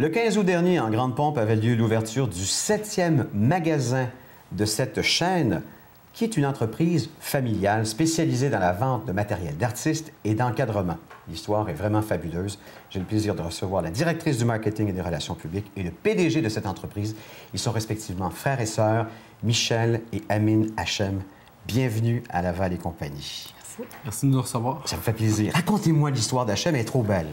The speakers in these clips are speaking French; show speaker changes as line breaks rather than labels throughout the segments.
Le 15 août dernier, en grande pompe, avait lieu l'ouverture du 7e magasin de cette chaîne, qui est une entreprise familiale spécialisée dans la vente de matériel d'artistes et d'encadrement. L'histoire est vraiment fabuleuse. J'ai le plaisir de recevoir la directrice du marketing et des relations publiques et le PDG de cette entreprise. Ils sont respectivement frères et sœurs, Michel et Amine Hachem. Bienvenue à Laval et compagnie.
Merci. Merci de nous recevoir.
Ça me fait plaisir. Racontez-moi l'histoire d'Hachem, elle est trop belle.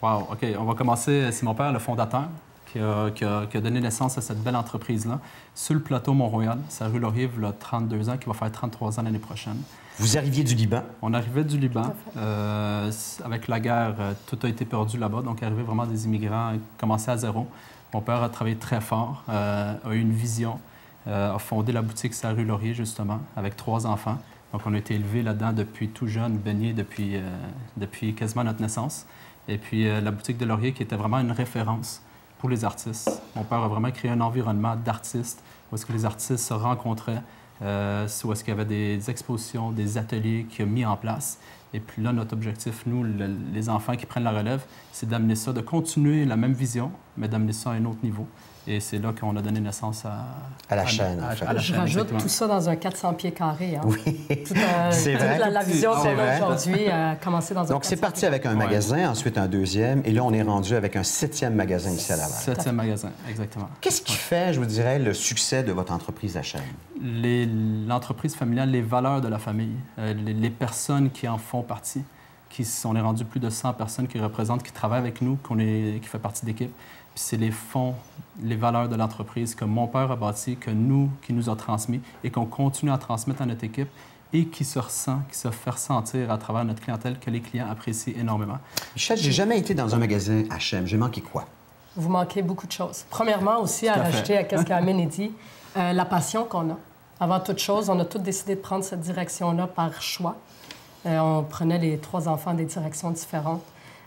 Wow, OK. On va commencer. C'est mon père, le fondateur, qui a donné naissance à cette belle entreprise-là, sur le plateau Mont-Royal, c'est à rue Laurier, il a 32 ans, qui va faire 33 ans l'année prochaine.
Vous arriviez du Liban?
On arrivait du Liban. Avec la guerre, tout a été perdu là-bas. Donc, arrivé vraiment des immigrants, commencé à zéro. Mon père a travaillé très fort, a eu une vision, a fondé la boutique sur la rue Laurier, justement, avec 3 enfants. Donc, on a été élevés là-dedans depuis tout jeune, baignés depuis quasiment notre naissance. Et puis, la boutique de Laurier, qui était vraiment une référence pour les artistes. Mon père a vraiment créé un environnement d'artistes où est-ce que les artistes se rencontraient, où est-ce qu'il y avait des expositions, des ateliers qu'il a mis en place. Et puis là, notre objectif, nous, les enfants qui prennent la relève, c'est d'amener ça, de continuer la même vision, mais d'amener ça à un autre niveau. Et c'est là qu'on a donné naissance
à la chaîne. En fait.
Je rajoute tout ça dans un 400 pieds carrés. Hein.
Oui,
c'est vrai. La vision qu'on a aujourd'hui a commencé dans un 400
Donc, c'est parti avec un magasin, ensuite un deuxième, et là, on est rendu avec un 7e magasin ici à Laval.
7e magasin, exactement.
Qu'est-ce qui fait, je vous dirais, le succès de votre entreprise Hachem?
L'entreprise familiale, les valeurs de la famille, les personnes qui en font partie. On est rendu plus de 100 personnes qui représentent, qui travaillent avec nous, qui fait partie d'équipe. Puis c'est les fonds, les valeurs de l'entreprise que mon père a bâti, qui nous a transmis et qu'on continue à transmettre à notre équipe et qui se fait ressentir à travers notre clientèle, que les clients apprécient énormément.
Michel, j'ai jamais été dans un magasin Hachem. J'ai manqué quoi?
Vous manquez beaucoup de choses. Premièrement, aussi, à rajouter à ce qu'Amine dit, la passion qu'on a. Avant toute chose, on a tous décidé de prendre cette direction-là par choix. On prenait les 3 enfants des directions différentes.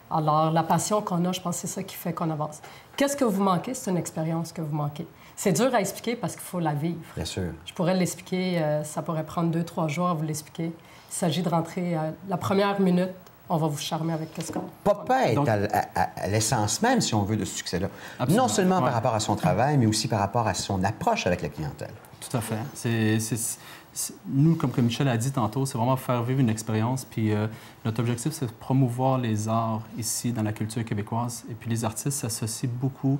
Alors, la passion qu'on a, je pense que c'est ça qui fait qu'on avance. Qu'est-ce que vous manquez? C'est une expérience que vous manquez. C'est dur à expliquer parce qu'il faut la vivre.
Bien sûr.
Je pourrais l'expliquer, ça pourrait prendre 2-3 jours à vous l'expliquer. Il s'agit de rentrer la première minute, on va vous charmer avec qu'est-ce qu'on...
Papa est à l'essence même, si on veut, de ce succès-là.
Absolument.
Non seulement par rapport à son travail, mais aussi par rapport à son approche avec la clientèle.
Tout à fait. Nous, comme Michel a dit tantôt, c'est vraiment faire vivre une expérience. Puis notre objectif, c'est de promouvoir les arts ici, dans la culture québécoise. Et puis les artistes s'associent beaucoup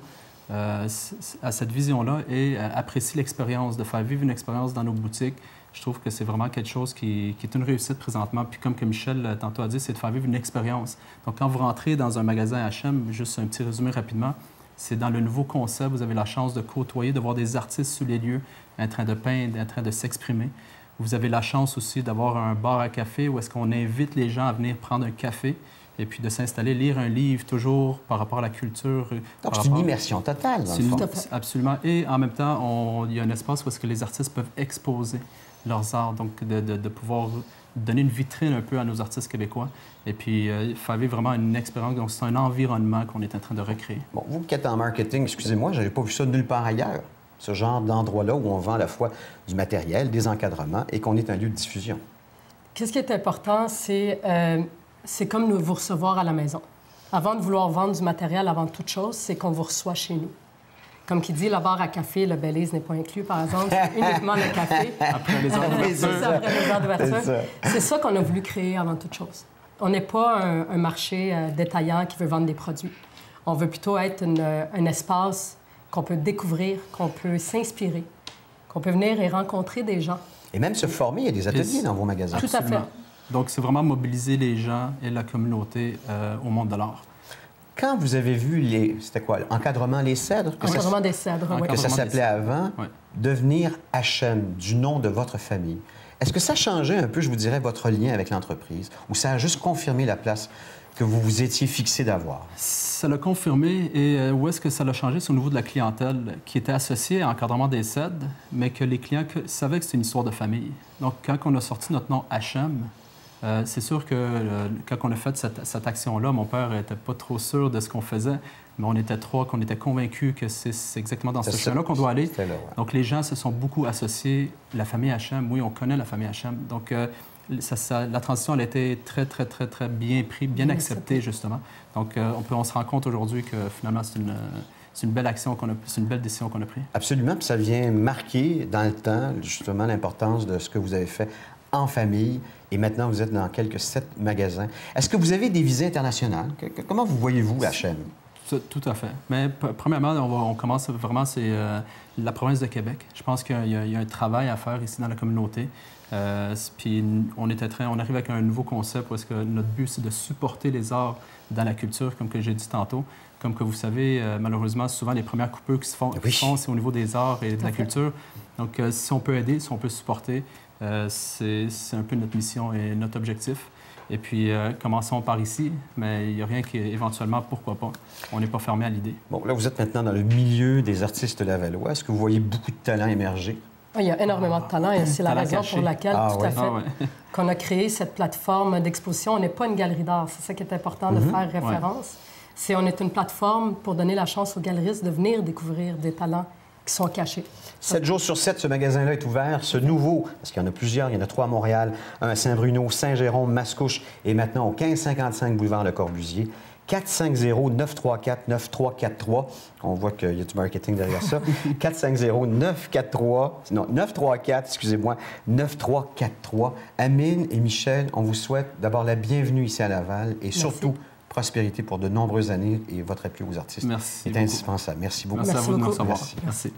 à cette vision-là et apprécient l'expérience, de faire vivre une expérience dans nos boutiques. Je trouve que c'est vraiment quelque chose qui est une réussite présentement. Puis comme que Michel tantôt a dit, c'est de faire vivre une expérience. Donc quand vous rentrez dans un magasin H&M, juste un petit résumé rapidement, c'est dans le nouveau concept, vous avez la chance de côtoyer, de voir des artistes sur les lieux, en train de peindre, en train de s'exprimer. Vous avez la chance aussi d'avoir un bar à café où est-ce qu'on invite les gens à venir prendre un café et puis de s'installer, lire un livre, toujours par rapport à la culture.
Donc, c'est une immersion totale, dans le fond.
Absolument. Et en même temps, il y a un espace où est-ce que les artistes peuvent exposer leurs arts, donc de pouvoir donner une vitrine un peu à nos artistes québécois et puis faire vivre vraiment une expérience. Donc, c'est un environnement qu'on est en train de recréer.
Bon, vous qui êtes en marketing, excusez-moi, je n'avais pas vu ça nulle part ailleurs. Ce genre d'endroit-là où on vend à la fois du matériel, des encadrements et qu'on est un lieu de diffusion.
Qu'est-ce qui est important, c'est comme vous recevoir à la maison. Avant de vouloir vendre du matériel, avant toute chose, c'est qu'on vous reçoit chez nous. Comme qui dit, le bar à café, le Belize n'est pas inclus, par exemple, c'est uniquement le café.
Après les heures
d'ouverture. C'est ça qu'on a voulu créer avant toute chose. On n'est pas un marché détaillant qui veut vendre des produits. On veut plutôt être un espace qu'on peut découvrir, qu'on peut s'inspirer, qu'on peut venir et rencontrer des gens.
Et même se former, il y a des ateliers dans vos magasins.
Tout à fait.
Donc, c'est vraiment mobiliser les gens et la communauté au monde de l'art.
Quand vous avez vu c'était quoi? Encadrement Les Cèdres?
Encadrement des Cèdres, oui.
Que ça s'appelait avant, devenir Hachem, du nom de votre famille. Est-ce que ça a changé un peu, je vous dirais, votre lien avec l'entreprise? Ou ça a juste confirmé la place que vous vous étiez fixé d'avoir?
Ça l'a confirmé. Et où est-ce que ça l'a changé? C'est au niveau de la clientèle qui était associée à Encadrement des Cèdres, mais que les clients savaient que c'était une histoire de famille. Donc, quand on a sorti notre nom Hachem, c'est sûr que quand on a fait cette action-là, mon père n'était pas trop sûr de ce qu'on faisait, mais on était 3 qu'on était convaincus que c'est exactement dans ce chemin-là qu'on doit aller. Donc, les gens se sont beaucoup associés. La famille Hachem, oui, on connaît la famille Hachem. Donc, la transition, elle a été très, très, très, très bien prise, bien acceptée, justement. Donc, on se rend compte aujourd'hui que finalement, c'est une belle action c'est une belle décision qu'on a prise.
Absolument, puis ça vient marquer dans le temps, justement, l'importance de ce que vous avez fait en famille. Et maintenant, vous êtes dans quelques 7 magasins. Est-ce que vous avez des visées internationales? Comment vous voyez-vous la chaîne?
Tout à fait. Mais premièrement, on commence vraiment, c'est la province de Québec. Je pense qu'il y a un travail à faire ici dans la communauté. Puis on arrive avec un nouveau concept parce que notre but, c'est de supporter les arts dans la culture, comme que j'ai dit tantôt. Comme que vous savez, malheureusement, souvent les premières coupures qui se font, c'est au niveau des arts et de la culture. Donc, si on peut aider, si on peut supporter, c'est un peu notre mission et notre objectif. Et puis, commençons par ici, mais il n'y a rien qui, éventuellement, pourquoi pas. On n'est pas fermé à l'idée.
Bon, là, vous êtes maintenant dans le milieu des artistes lavallois. Est-ce que vous voyez beaucoup de talents émerger?
Il y a énormément de talents et c'est la raison pour laquelle, tout à fait, qu'on a créé cette plateforme d'exposition. On n'est pas une galerie d'art, c'est ça qui est important de faire référence. On est une plateforme pour donner la chance aux galeristes de venir découvrir des talents qui sont cachés.
7 jours sur 7, ce magasin-là est ouvert. Ce nouveau, parce qu'il y en a plusieurs, il y en a 3 à Montréal, un à Saint-Bruno, Saint-Jérôme, Mascouche et maintenant au 1555 boulevard Le Corbusier. 450-934-9343. On voit qu'il y a du marketing derrière ça. 450-934, Amine et Michel, on vous souhaite d'abord la bienvenue ici à Laval et surtout prospérité pour de nombreuses années et votre appui aux artistes
est
indispensable. Merci beaucoup.
Merci à vous de nous recevoir.
Merci.